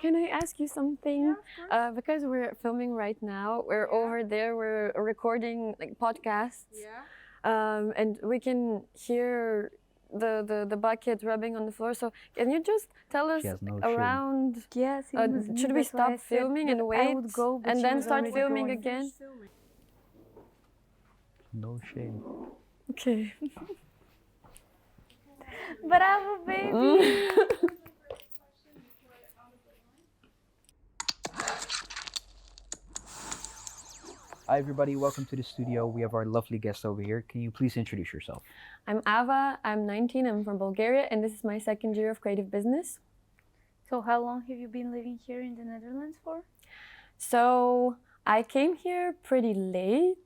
Can I ask you something? Yeah, of course. Because we're filming right now, we're Yeah. over there, we're recording like podcasts, Yeah. and we can hear the bucket rubbing on the floor. So can you just tell us She has no shame. around? Yes, it was me. Should we That's why I stop said filming that and I wait, would go, but and she then was start already filming going. again? Finish filming. No shame. Okay. Bravo, baby! Hi everybody, welcome to the studio. We have our lovely guest over here. Can you please introduce yourself? I'm Ava. I'm 19. I'm from Bulgaria, and this is my second year of creative business. So how long have you been living here in the Netherlands for? So I came here pretty late.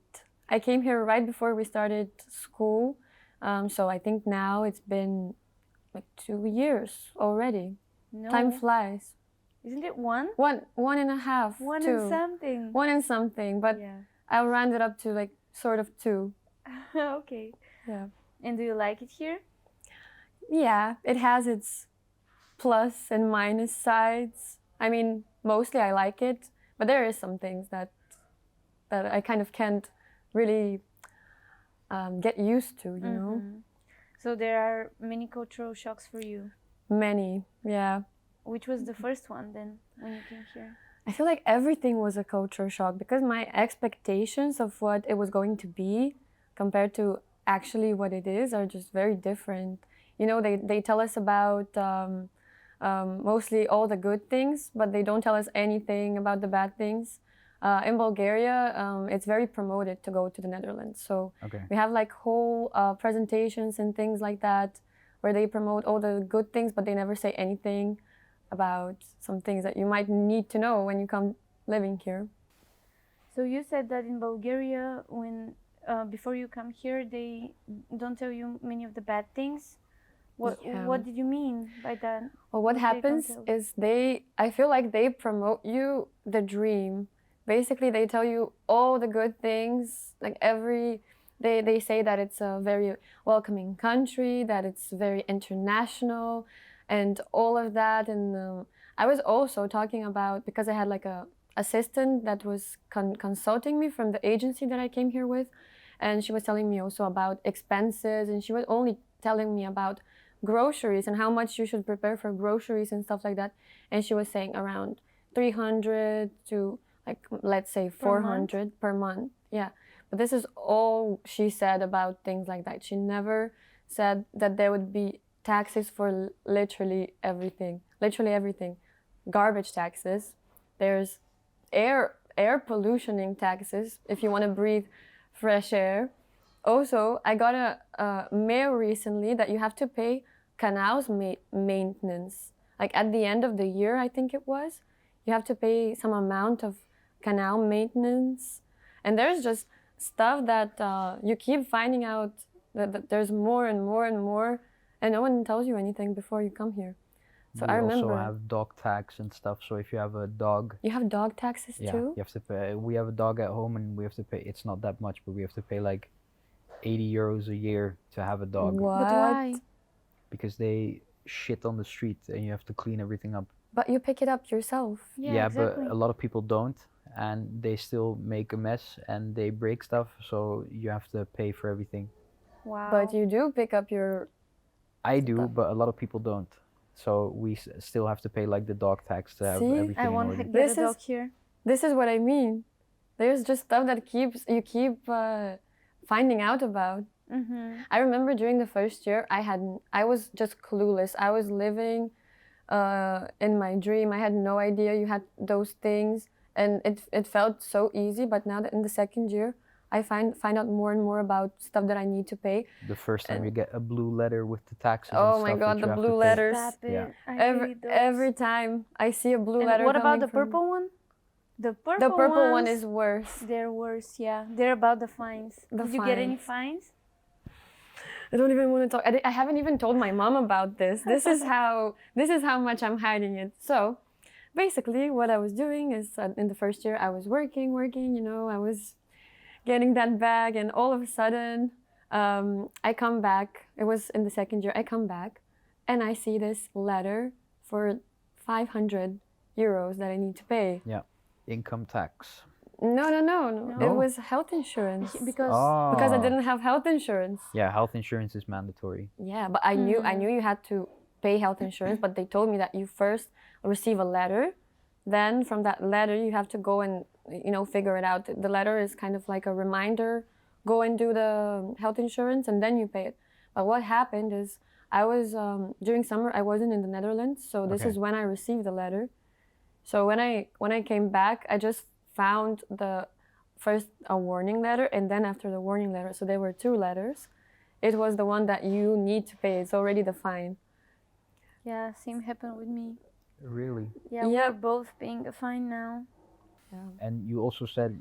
I came here right before we started school. So I think now it's been like 2 years already. No. Time flies. Isn't it one? One and a half. One two. and something. One and something, but Yeah. I'll round it up to like sort of 2. Okay. Yeah. And do you like it here? Yeah, it has its plus and minus sides. I mean, mostly I like it, but there is some things that I kind of can't really get used to, you know? Mhm. So there are many cultural shocks for you. Many, yeah. Which was the first one then when you came here? I feel like everything was a culture shock because my expectations of what it was going to be compared to actually what it is are just very different. You know, they tell us about mostly all the good things, but they don't tell us anything about the bad things. In Bulgaria, it's very promoted to go to the Netherlands. So Okay. we have like whole presentations and things like that where they promote all the good things, but they never say anything about some things that you might need to know when you come living here. So you said that in Bulgaria, when before you come here, they don't tell you many of the bad things. Yeah. What did you mean by that? Well, what What they happens don't tell is I feel like they promote you the dream. Basically, they tell you all the good things. Like they say that it's a very welcoming country, that it's very international, and all of that. And I was also talking about, because I had like a assistant that was consulting me from the agency that I came here with, and she was telling me also about expenses, and she was only telling me about groceries and how much you should prepare for groceries and stuff like that. And she was saying around 300 to like, let's say 400 per month. Yeah. But this is all she said about things like that. She never said that there would be taxes for literally everything. Literally everything. Garbage taxes. There's air pollutioning taxes if you want to breathe fresh air. Also, I got a mail recently that you have to pay canals maintenance. Like at the end of the year, I think it was, you have to pay some amount of canal maintenance. And there's just stuff that you keep finding out that there's more and more and more, and no one tells you anything before you come here. So We I remember. also have dog tax and stuff. So if you have a dog, You have dog taxes yeah, too? you have to pay. We have a dog at home and we have to pay. It's not that much, but we have to pay like 80 euros a year to have a dog. What? But why? Because they shit on the street and you have to clean everything up. But you pick it up yourself. Yeah, exactly. but a lot of people don't, and they still make a mess and they break stuff. So you have to pay for everything. Wow. But you do pick up your. I do, Stuff. but a lot of people don't. So we still have to pay like the dog tax to have See? everything I in want order. to get This a is- dog here. This is what I mean. There's just stuff that you keep finding out about. Mm-hmm. I remember during the first year, I was just clueless. I was living in my dream. I had no idea you had those things, and it felt so easy. But now that in the second year, I find out more and more about stuff that I need to pay. The first time And- you get a blue letter with the taxes and Oh my stuff God, that the you have blue to pay. letters. Stop it. Yeah. I Every hate those. every time I see a blue And letter. what about coming the from- purple one? The purple The purple one ones, is worse. They're worse, yeah. They're about the fines. The Did you get any fines. fines? I don't even want to talk. I haven't even told my mom about this. This is how much I'm hiding it. So, basically, what I was doing is in the first year I was working. You know, I was getting that bag, and all of a sudden, I come back. It was in the second year. I come back, and I see this letter for 500 euros that I need to pay. Income tax. No. It No? was health insurance. Because Because I Ah. didn't have health insurance. Yeah, health insurance is mandatory. Yeah, but I knew you had to pay health insurance, but they told me that you first receive a letter, then from that letter you have to go and figure it out. The letter is kind of like a reminder, go and do the health insurance and then you pay it. But what happened is I was during summer I wasn't in the Netherlands, so this Okay. is when I received the letter. So when I came back, I just found the first a warning letter and then after the warning letter, so there were two letters. It was the one that you need to pay. It's already the fine. yeah, same happened with me. Really? Yeah, Yeah. we're both paying a fine now. And you also said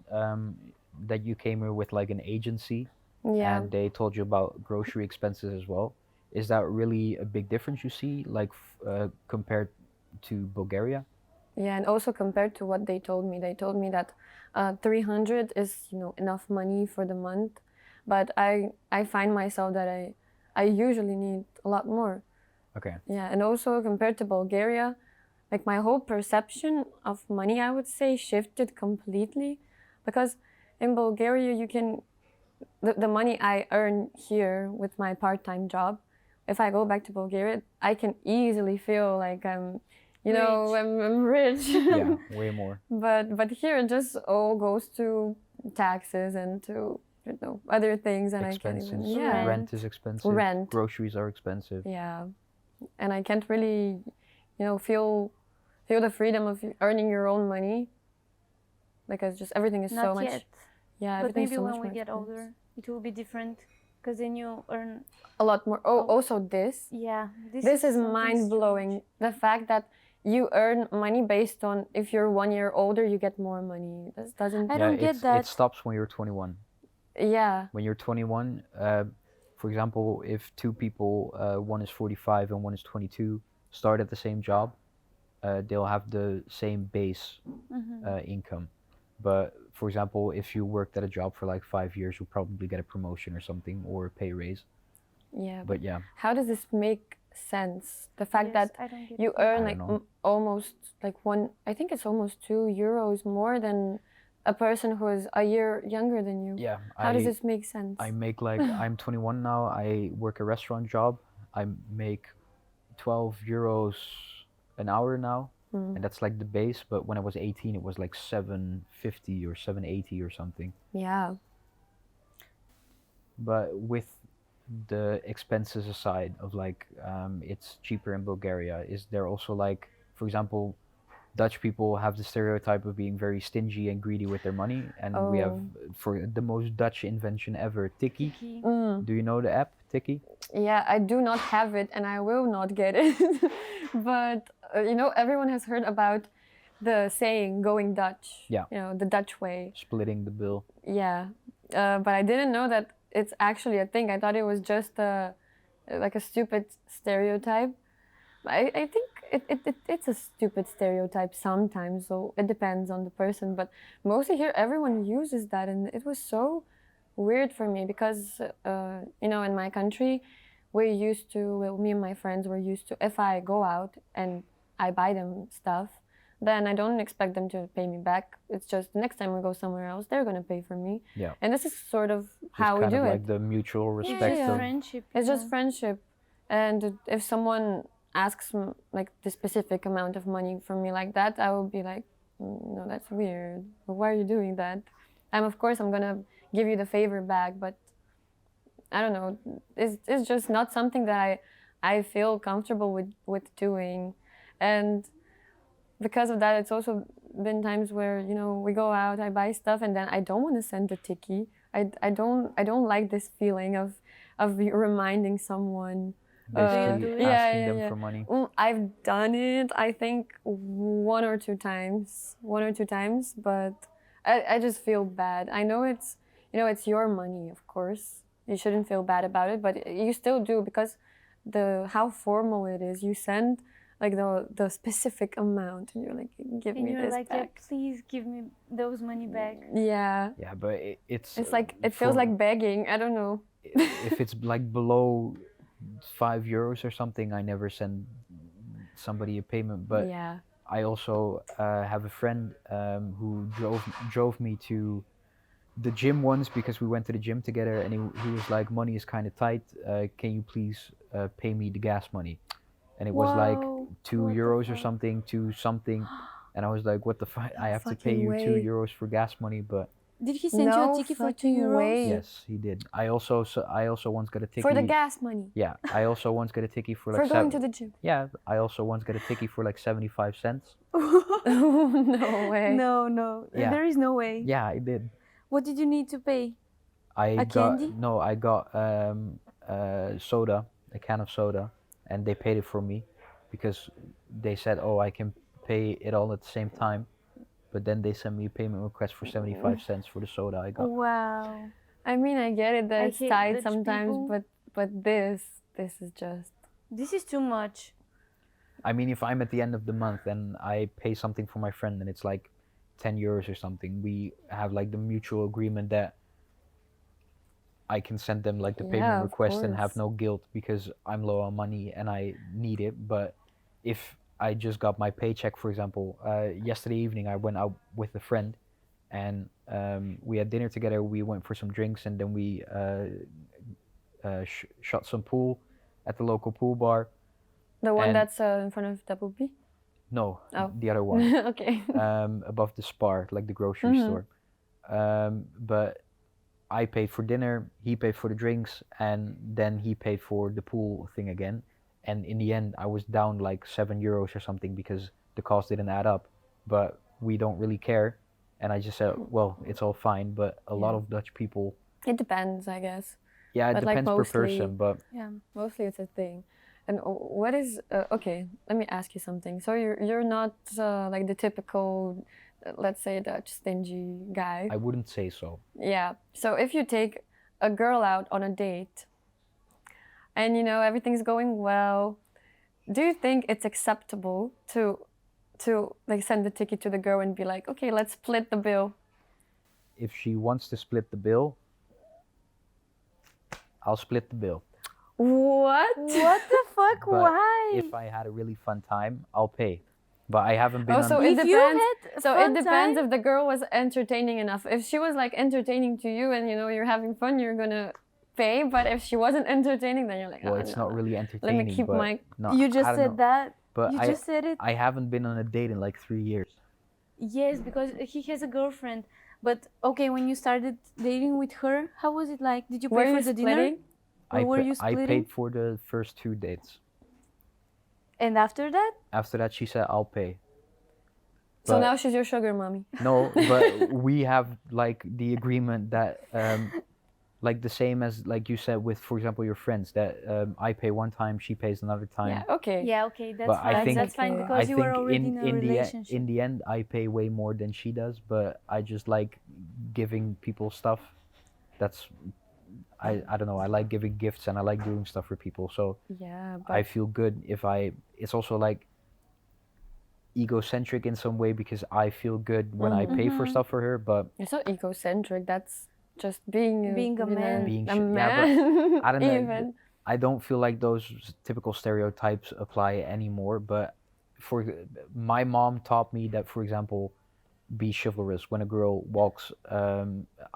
that you came here with like an agency Yeah. and they told you about grocery expenses as well. Is that really a big difference you see, like compared to Bulgaria? Yeah, and also compared to what they told me that 300 is enough money for the month, but I find myself that I usually need a lot more. Okay. Yeah, and also compared to Bulgaria, like my whole perception of money, I would say, shifted completely, because in Bulgaria you can the money I earn here with my part-time job, if I go back to Bulgaria, I can easily feel like I'm rich. Yeah, way more. But here it just all goes to taxes and to other things, and I can't Expenses. even Rent is expensive. Rent. Groceries are expensive. yeah, and I can't really feel the freedom of earning your own money, because just everything is so Not much. yet. Yeah, But everything's maybe so when much we more get expensive. older, it will be different. Because then you earn. A lot more. Oh, Oh. also this. Yeah. This is something mind blowing. The fact that you earn money based on if you're 1 year older, you get more money. This doesn't. I don't get that. It stops when you're 21. Yeah. When you're 21, for example, if two people, one is 45 and one is 22, start at the same job, they'll have the same base income. But for example, if you worked at a job for like 5 years, you'll probably get a promotion or something or a pay raise. Yeah. But yeah, How does this make sense? The fact Yes, that I don't get you it. earn I like don't know. almost like I think it's almost 2 euros more than a person who is a year younger than you. yeah. How does this make sense? I make like, I'm 21 now. I work a restaurant job. I make 12 euros an hour now. And that's like the base. But when I was 18, it was like 750 or 780 or something. Yeah. But with the expenses aside of like, it's cheaper in Bulgaria, is there also like, for example, Dutch people have the stereotype of being very stingy and greedy with their money, and we have, for the most Dutch invention ever, Tikkie. Key. Do you know the app Tikkie? Yeah, I do not have it and I will not get it. But everyone has heard about the saying going Dutch. Yeah. The Dutch way. Splitting the bill. Yeah. But I didn't know that it's actually a thing. I thought it was just like a stupid stereotype. I think it's a stupid stereotype sometimes, so it depends on the person. But mostly here, everyone uses that, and it was so weird for me because, in my country, me and my friends were used to, if I go out and I buy them stuff, then I don't expect them to pay me back. It's just next time we go somewhere else, they're going to pay for me. Yeah. And this is sort of Just how we kind do of it. like the mutual respect yeah. of Friendship. It's just yeah. friendship. And if someone asks like the specific amount of money from me like that, I will be like, no, that's weird. Why are you doing that? Of course I'm gonna give you the favor back, but I don't know. It's just not something that I feel comfortable with doing. And because of that, it's also been times where we go out, I buy stuff, and then I don't want to send the tikkie. I don't like this feeling of reminding someone. basically yeah, asking them for money. I've done it, I think, one or two times, but I just feel bad. I know it's your money, of course. You shouldn't feel bad about it, but you still do, because how formal it is. You send like the specific amount, and you're like, give And me you're this like, yeah, back. please give me those money back. Yeah. Yeah, but it's Like it feels for- like begging. I don't know. if it's like below 5 euros or something, I never send somebody a payment. But yeah. I also have a friend who drove me to the gym once because we went to the gym together, and he was like, money is kind of tight. Can you please pay me the gas money? And it was like Wow. 2 What the euros or fuck? something, to something. And I was like, what the fuck? I No have to pay fucking you 2 way. euros for gas money, but Did he send you a No ticket for 2 fucking euros? way. yes, he did. I also once got a ticket. For the gas money. Yeah, I also once got a ticket for like For going to the gym. yeah, I also once got a ticket for like 75 cents. No way. No. Yeah. There is no way. Yeah, I did. What did you need to pay? I A got candy? no, I got soda, a can of soda, and they paid it for me because they said, "Oh, I can pay it all at the same time." But then they sent me a payment request for 75 cents for the soda I got. Wow. I mean, I get it that I it's hate tight Dutch sometimes, people. but this is just. This is too much. I mean, if I'm at the end of the month and I pay something for my friend and it's like 10 euros or something, we have like the mutual agreement that I can send them like the Yeah, payment of request and have course. no guilt because I'm low on money and I need it. But if I just got my paycheck, for example, yesterday evening I went out with a friend and we had dinner together. We went for some drinks and then we shot some pool at the local pool bar. The one And- that's in front of Double B? No, Oh. the other one. Okay. Above the Spar, like the grocery Mhm. store. But I paid for dinner, he paid for the drinks, and then he paid for the pool thing again. And in the end, I was down like 7 euros or something because the cost didn't add up. But we don't really care. And I just said, well, it's all fine. But a lot Yeah. of Dutch people, It depends, I guess. yeah, it But, like, depends per mostly- person. But Yeah. Mostly it's a thing. And what is okay? Let me ask you something. So you're not like the typical, let's say, Dutch stingy guy. I wouldn't say so. Yeah. So if you take a girl out on a date, and you know everything's going well, do you think it's acceptable to like send the ticket to the girl and be like, okay, let's split the bill? If she wants to split the bill, I'll split the bill. What? What the fuck? But Why? If I had a really fun time, I'll pay. But I haven't been Oh, on so it If you depends. had So fun it depends time, if the girl was entertaining enough. If she was like entertaining to you and you know you're having fun, you're gonna pay. But if she wasn't entertaining, then you're like, well, "Oh, it's no. not really Let entertaining. me keep but my. no, you I just don't said know. that. But You just said it. I haven't been on a date in like 3 years. Yes, because he has a girlfriend. But okay, when you started dating with her, how was it like? Did you pay Were for you the dinner? splitting? Or were you I splitting? paid for the first 2 dates. And after that? After that, she said, I'll pay. So But- now she's your sugar mommy. No, but we have like the agreement that, like the same as like you said with, for example, your friends, that I pay one time, she pays another time. Yeah. Okay. Yeah, okay, that's But I fine. think- That's fine Okay. because I you were think already in a relationship. in the end, I pay way more than she does, but I just like giving people stuff. That's, I don't know. I like giving gifts and I like doing stuff for people. So Yeah. I But feel good if I. It's also like egocentric in some way because I feel good when I pay for Mhm. stuff for her, but it's not egocentric. That's just being Being a you know, man. Being a sh- yeah, but man. I don't know. Even. I don't feel like those typical stereotypes apply anymore. But for my mom taught me that, for example, be chivalrous when a girl walks.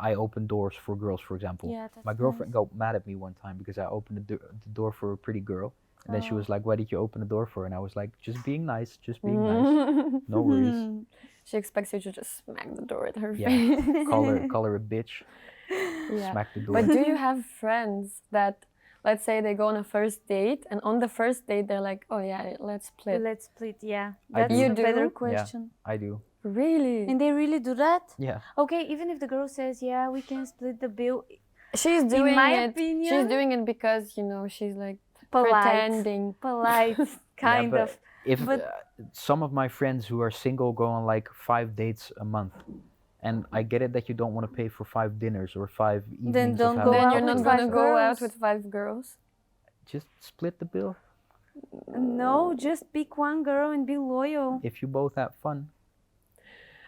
I open doors for girls, for example. Yeah, that's My girlfriend got mad at me one time because I opened the door for a pretty girl, and then she Oh. was like, "Why did you open the door for?" And I was like, "Just being nice, just being nice. No worries." She expects you to just smack the door at her Yeah. face. Call her a bitch. Yeah. Smack the door. But do you have friends that, let's say, they go on a first date, and on the first date they're like, "Oh yeah, let's split." Let's split, yeah. I That's do. a You better do? question. I do. Really? And they really do that? Yeah. Okay, even if the girl says, yeah, we can split the bill, She's doing my it. opinion- She's doing it because you know she's like polite. pretending. Polite, kind but of. If But- some of my friends who are single go on like 5 dates a month, and I get it that you don't want to pay for 5 dinners or 5 evenings. don't of go having Then out you're fun not with together. gonna five go out girls. with 5 girls. Just split the bill No, just pick one girl and be loyal. if you both have fun.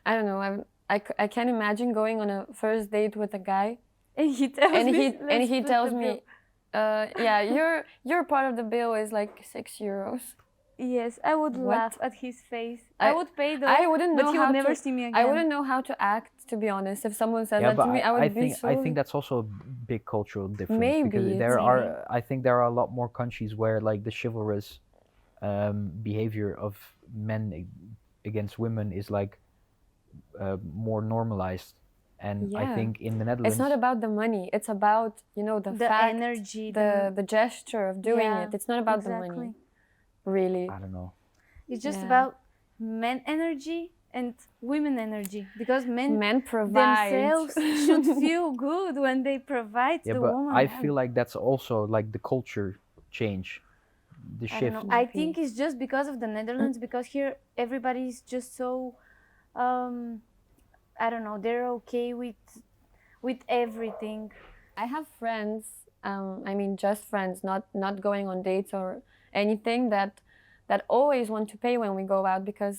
I don't know. I can't imagine going on a first date with a guy And he tells and me, he "Let's split tells the me, bill." yeah, your part of the bill is like €6. Yes, I would What? laugh at his face. I I- would pay though, I wouldn't know but he how would never to. see me again. I wouldn't know how to act, to be honest. If someone says Yeah, that but to me, I would I be think so. I think that's also a big cultural difference Maybe because it's there maybe. are I think there are a lot more countries where like the chivalrous behavior of men against women is like more normalized, and I Yeah. think in the Netherlands It's not about the money. It's about the The fact, energy, the gesture of doing Yeah, it. It's not about the exactly. money, really. I don't know. It's just Yeah. about men energy and women energy, because men Men provide. themselves should feel good when they provide Yeah, the but woman. I feel like that's also like the culture change, the I don't shift. know. I Maybe. think it's just because of the Netherlands, because here everybody is just so, I don't know. They're okay with everything. I have friends. I mean, just friends, not going on dates or anything. That always want to pay when we go out because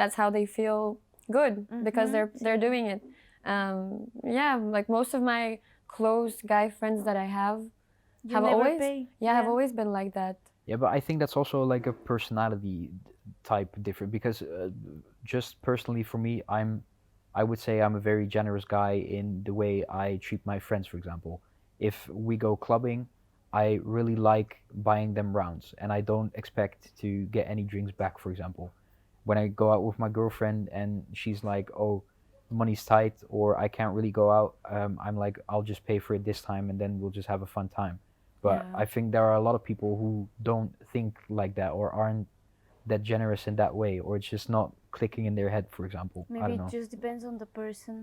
that's how they feel good because they're doing it. Yeah, like most of my close guy friends that I have You have never always pay. have always been like that. Yeah, but I think that's also like a personality type different because just personally for me, I would say I'm a very generous guy in the way I treat my friends, for example. If we go clubbing, I really like buying them rounds and I don't expect to get any drinks back, for example. When I go out with my girlfriend and she's like, "Oh, money's tight," or "I can't really go out," I'm like, "I'll just pay for it this time and then we'll just have a fun time." But Yeah. I think there are a lot of people who don't think like that or aren't that generous in that way, or it's just not clicking in their head, for example. I Maybe don't it know. just depends on the person.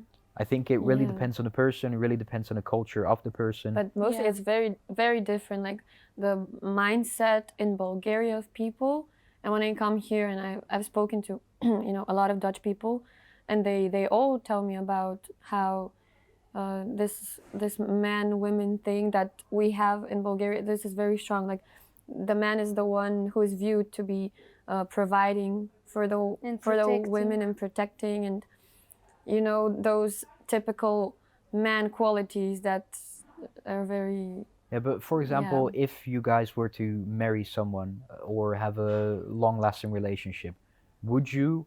I think it really Yeah. depends on the person, it really depends on the culture of the person. But mostly Yeah. it's very, very different. Like the mindset in Bulgaria of people, and when I come here and I've spoken to, a lot of Dutch people, and they all tell me about how this man-women thing that we have in Bulgaria. This is very strong. Like the man is the one who is viewed to be providing for the And for the protecting. women and protecting and those typical man qualities that are very Yeah, but for example, if you guys were to marry someone or have a long-lasting relationship, would you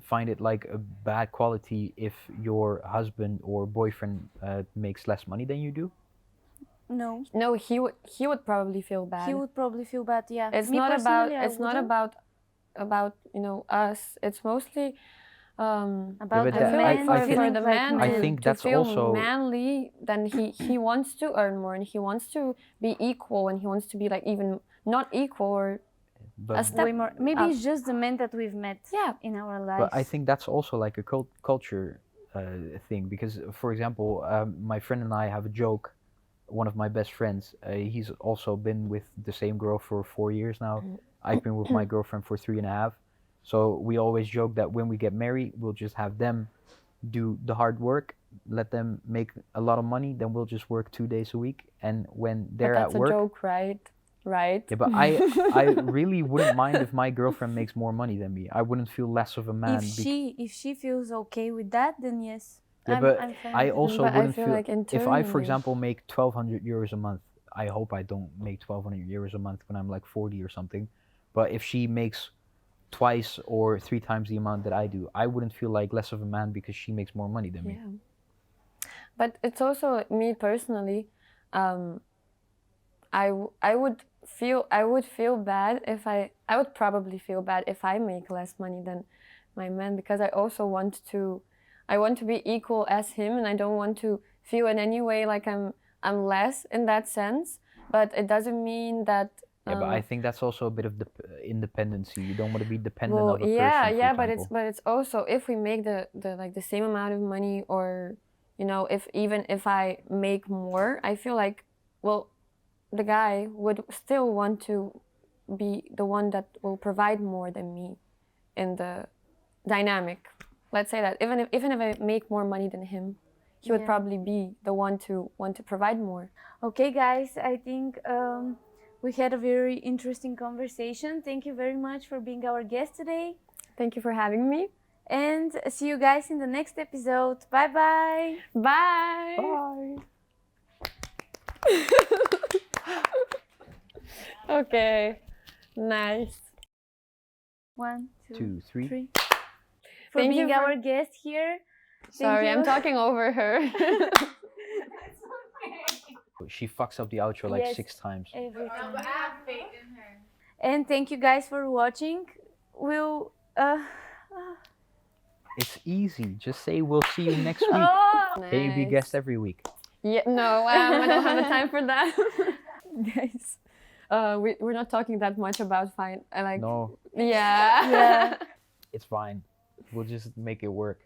find it like a bad quality if your husband or boyfriend makes less money than you do? No, no he would probably feel bad. he would probably feel bad. Yeah. It's Me not about personally, I it's not wouldn't. about us. It's mostly About but the that- I- man I for think- feeling the like man I to, think to that's feel also- manly, then he wants to earn more and he wants to be equal and he wants to be like even not equal or But, step way more. Maybe up. it's just the men that we've met yeah. in our lives. but I think that's also like a culture thing because, for example, my friend and I have a joke. One of my best friends, he's also been with the same girl for 4 years now. I've been with my girlfriend for 3.5. So we always joke that when we get married, we'll just have them do the hard work, let them make a lot of money, then we'll just work 2 days a week. And when they're But that's at work, a joke, right? yeah, but I really wouldn't mind if my girlfriend makes more money than me. I wouldn't feel less of a man. if she feels okay with that, then yes. Yeah, I'm, but I'm fine I with it. also But I wouldn't feel feel like if I, for internally- example, make 1,200 euros a month. I hope I don't make 1,200 euros a month when I'm like 40 or something. But if she makes twice or 3 times the amount that I do, I wouldn't feel like less of a man because she makes more money than me. Yeah. But it's also me personally. I would feel bad if I would probably feel bad if I make less money than my man because I also want to be equal as him and I don't want to feel in any way like I'm less in that sense. But it doesn't mean that. Yeah, but I think that's also a bit of the independency. You don't want to be dependent of a person. yeah, for but example. it's also if we make the same amount of money or if I make more, I feel like the guy would still want to be the one that will provide more than me in the dynamic. Let's say that even if I make more money than him, he would Yeah. probably be the one to want to provide more. Okay, guys, I think we had a very interesting conversation. Thank you very much for being our guest today. Thank you for having me. And see you guys in the next episode. Bye bye. Bye. Bye. Okay. Nice. 1, 2, 3. 3. For Thank you being for- our guest here. Sorry, I'm you. talking over her. She fucks up the outro like Yes. 6 times. Every time. But I have faith in her. And thank you guys for watching. We'll It's easy. Just say we'll see you next week. oh, Can you be Nice. guest every week? Yeah, no, I don't have the time for that. Guys, we're not talking that much about No, Yeah. Yeah. it's fine. We'll just make it work.